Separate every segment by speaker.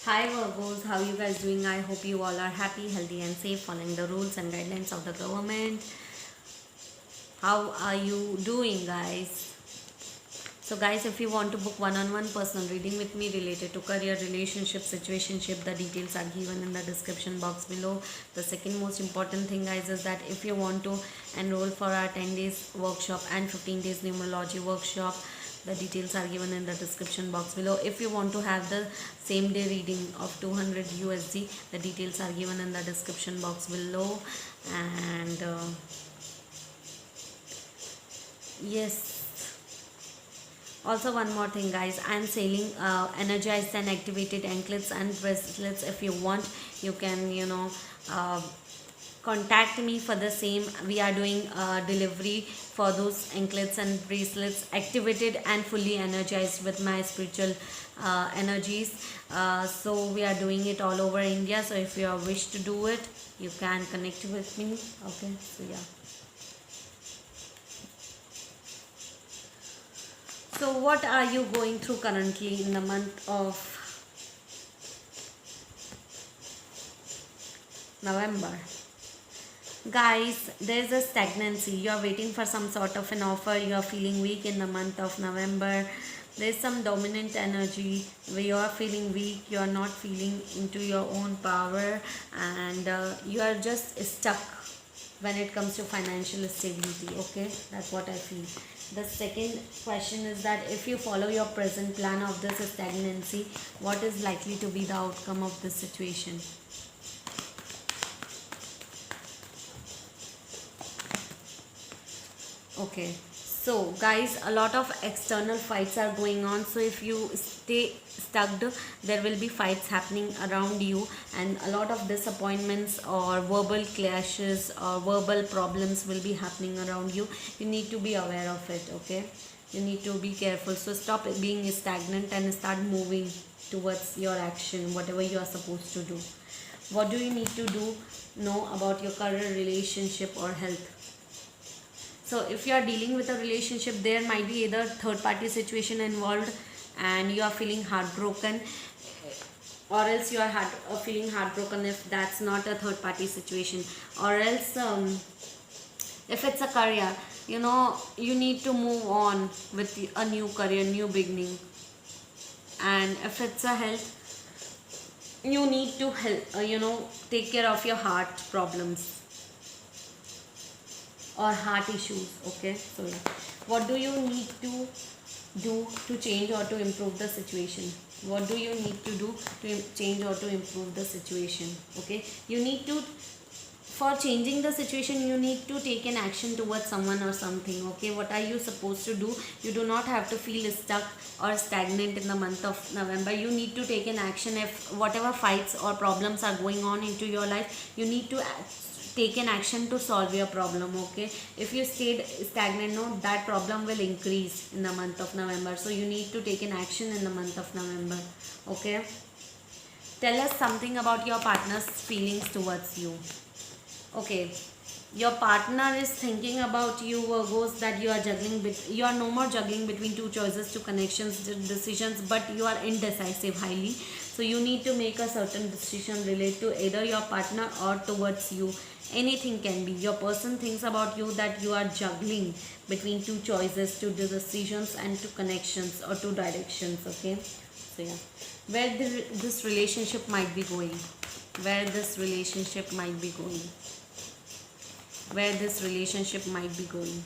Speaker 1: Hi Virgos, how you guys doing? I hope you all are happy, healthy and safe following the rules and guidelines of the government. How are you doing guys? So guys, if you want to book one-on-one personal reading with me related to career, relationship, situationship, the details are given in the description box below. The second most important thing guys is that if you want to enroll for our 10 days workshop and 15 days numerology workshop, the details are given in the description box below. If you want to have the same day reading of 200 USD, the details are given in the description box below. And yes, also one more thing guys, I'm selling energized and activated anklets and bracelets. If you want, you can uh, contact me for the same. We are doing delivery for those anklets and bracelets activated and fully energized with my spiritual energies. So we are doing it all over India, so if you wish to do it, you can connect with me. Okay, so yeah. So what are you going through currently in the month of November? Guys, there's a stagnancy. You're waiting for some sort of an offer. You're feeling weak in the month of November. There's some dominant energy where you're feeling weak. You're not feeling into your own power, and you are just stuck when it comes to financial stability. Okay, that's what I feel. The second question is that if you follow your present plan of this stagnancy, what is likely to be the outcome of this situation? Okay, so guys, a lot of external fights are going on. So if you stay stuck, there will be fights happening around you, and a lot of disappointments or verbal clashes or verbal problems will be happening around you. You need to be aware of it. Okay, you need to be careful. So stop being stagnant and start moving towards your action, whatever you are supposed to do. What do you need to do? Know about your current relationship or health. So if you are dealing with a relationship, there might be either third party situation involved and you are feeling heartbroken, or else you are feeling heartbroken if that's not a third party situation, or else if it's a career, you need to move on with a new career, new beginning. And if it's a health, you need to help, take care of your heart problems or heart issues. Okay, so yeah, what do you need to do to change or to improve the situation? What do you need to do to change or to improve the situation? Okay, you need to, for changing the situation, you need to take an action towards someone or something. Okay, what are you supposed to do? You do not have to feel stuck or stagnant in the month of November. You need to take an action. If whatever fights or problems are going on into your life, you need to take an action to solve your problem. Okay, if you stayed stagnant, no, that problem will increase in the month of November. So you need to take an action in the month of November. Okay, tell us something about your partner's feelings towards you. Okay, your partner is thinking about you, Virgos, that you are you are no more juggling between two choices, two connections, decisions, but you are indecisive highly. So you need to make a certain decision related to either your partner or towards you. Anything can be. Your person thinks about you that you are juggling between two choices, two decisions, and two connections or two directions. Okay, so yeah, where this relationship might be going, where this relationship might be going, where this relationship might be going.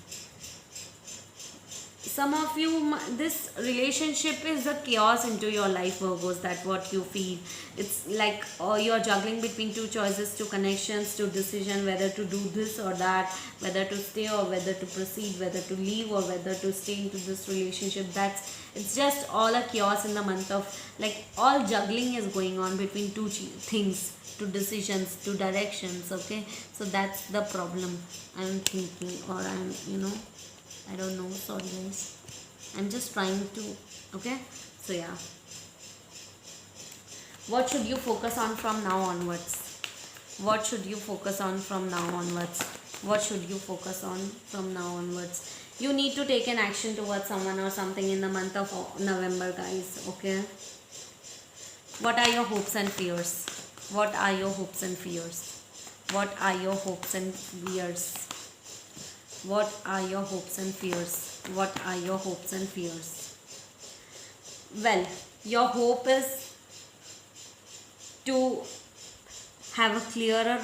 Speaker 1: Some of you, this relationship is a chaos into your life, Virgos. That what you feel. It's like, you're juggling between two choices, two connections, two decision, whether to do this or that, whether to stay or whether to proceed, whether to leave or whether to stay into this relationship. It's just all a chaos in the month of, like, all juggling is going on between two things, two decisions, two directions. Okay, so that's the problem I'm thinking, or I don't know, sorry guys. I'm just trying to. Okay, so yeah. What should you focus on from now onwards? What should you focus on from now onwards? What should you focus on from now onwards? You need to take an action towards someone or something in the month of November, guys. Okay. What are your hopes and fears? What are your hopes and fears? What are your hopes and fears? What are your hopes and fears? What are your hopes and fears? Well, your hope is to have a clearer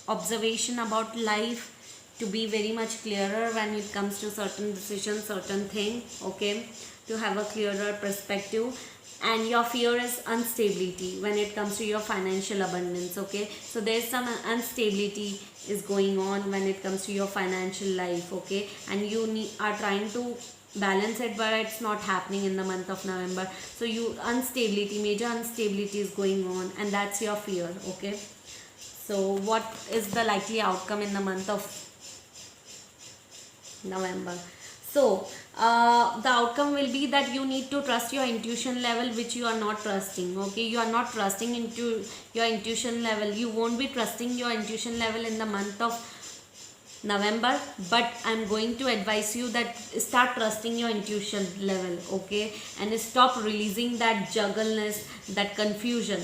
Speaker 1: observation about life, to be very much clearer when it comes to certain decisions, certain thing, okay, to have a clearer perspective. And your fear is instability when it comes to your financial abundance, okay. So there's some instability is going on when it comes to your financial life, okay, and you are trying to balance it, but it's not happening in the month of November. So you instability, major instability is going on, and that's your fear, okay. So what is the likely outcome in the month of November? So the outcome will be that you need to trust your intuition level, which you are not trusting, okay. You are not trusting into your intuition level. You won't be trusting your intuition level in the month of November, but I'm going to advise you that start trusting your intuition level, okay, and stop releasing that juggleness, that confusion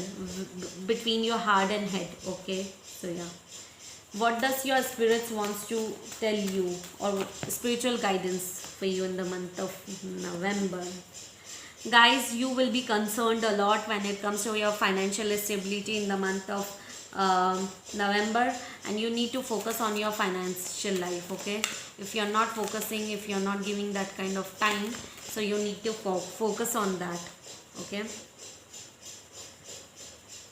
Speaker 1: between your heart and head, okay. So yeah, what does your spirits wants to tell you, or spiritual guidance for you in the month of November? Guys, you will be concerned a lot when it comes to your financial stability in the month of November, and you need to focus on your financial life, okay. If you're not focusing, if you're not giving that kind of time, so you need to focus on that, okay.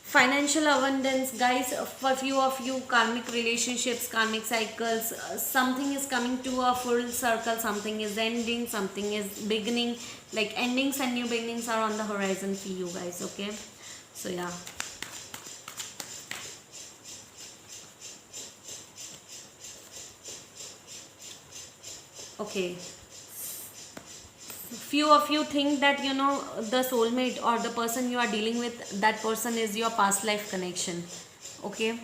Speaker 1: Financial abundance, guys, for few of you, karmic relationships, karmic cycles, something is coming to a full circle, something is ending, something is beginning, like endings and new beginnings are on the horizon for you guys, okay. So yeah, okay. Few of you think that, you know, the soulmate or the person you are dealing with, that person is your past life connection, okay.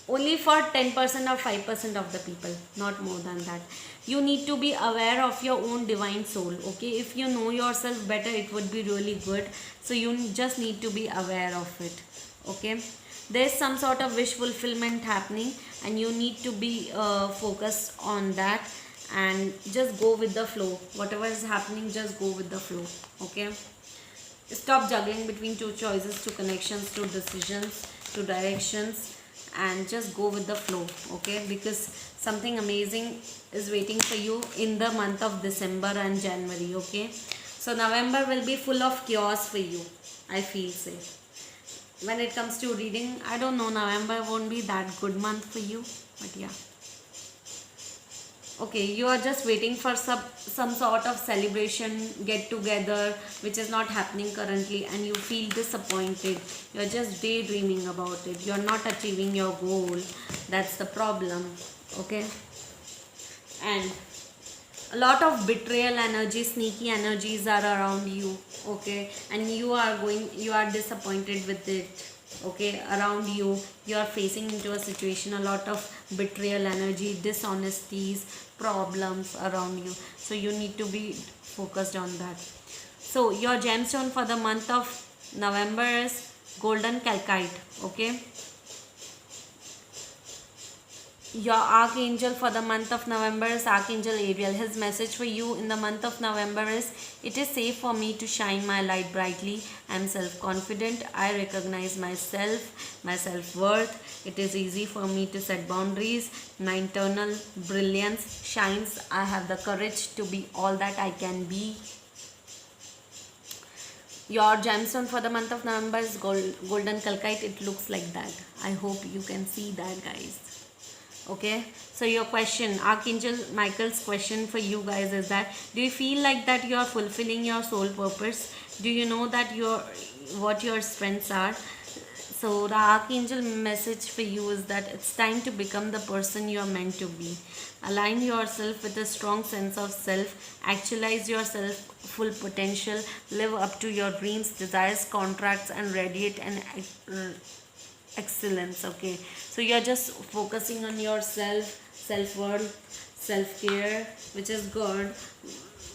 Speaker 1: Only for 10% or 5% of the people, not more than that. You need to be aware of your own divine soul, okay. If you know yourself better, it would be really good. So you just need to be aware of it, okay. There's some sort of wish fulfillment happening, and you need to be focused on that, and just go with the flow. Whatever is happening, just go with the flow, okay. Stop juggling between two choices, two connections, two decisions, two directions, and just go with the flow, okay, because something amazing is waiting for you in the month of December and January, okay. So November will be full of chaos for you, I feel say. When it comes to reading, I don't know, November won't be that good month for you, but yeah, okay. You are just waiting for some sort of celebration, get together, which is not happening currently, and you feel disappointed. You're just daydreaming about it, you're not achieving your goal. That's the problem, okay. And a lot of betrayal energy, sneaky energies are around you, okay, and you are disappointed with it, okay. Around you, you are facing into a situation, a lot of betrayal energy, dishonesties, problems around you. So you need to be focused on that. So your gemstone for the month of November is golden calcite, okay. Your archangel for the month of November is Archangel Ariel. His message for you in the month of November is, it is safe for me to shine my light brightly. I am self-confident. I recognize myself, my self-worth. It is easy for me to set boundaries. My internal brilliance shines. I have the courage to be all that I can be. Your gemstone for the month of November is golden calcite. It looks like that. I hope you can see that, guys. Okay, so your question, Archangel Michael's question for you guys is that, do you feel like that you are fulfilling your soul purpose? Do you know that what your strengths are? So the Archangel message for you is that it's time to become the person you are meant to be. Align yourself with a strong sense of self, actualize yourself full potential, live up to your dreams, desires, contracts, and radiate and excellence, okay. So you're just focusing on yourself, self-worth, self-care, which is good.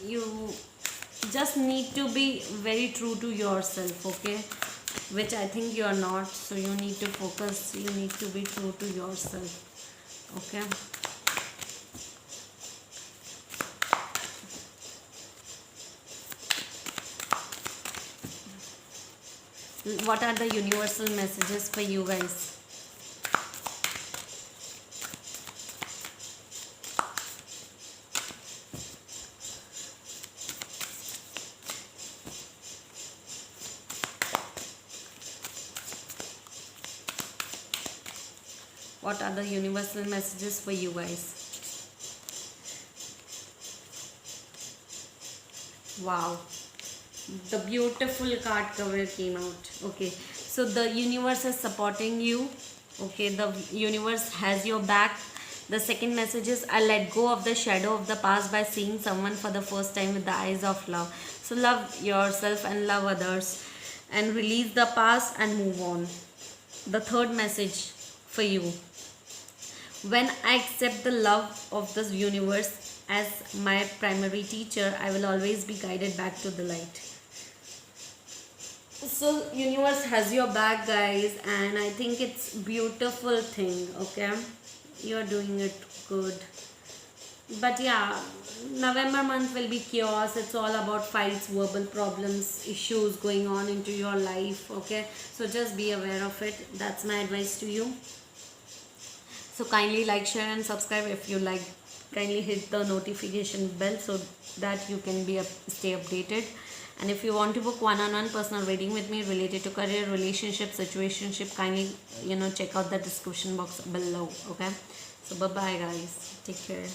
Speaker 1: You just need to be very true to yourself, okay. which I think you are not. So you need to focus, you need to be true to yourself. Okay. What are the universal messages for you guys? What are the universal messages for you guys? Wow, the beautiful card cover came out. Okay, so the universe is supporting you. Okay, the universe has your back. The second message is, I let go of the shadow of the past by seeing someone for the first time with the eyes of love. So love yourself and love others and release the past and move on. The third message for you, when I accept the love of this universe as my primary teacher, I will always be guided back to the light. So universe has your back, guys, and I think it's beautiful thing. Okay, you're doing it good. But yeah, November month will be chaos. It's all about fights, verbal problems, issues going on into your life. Okay, so just be aware of it. That's my advice to you. So kindly like, share and subscribe if you like. Kindly hit the notification bell so that you can stay updated. And if you want to book one-on-one personal reading with me related to career, relationship, situationship, kindly check out the description box below. Okay, so bye bye guys, take care.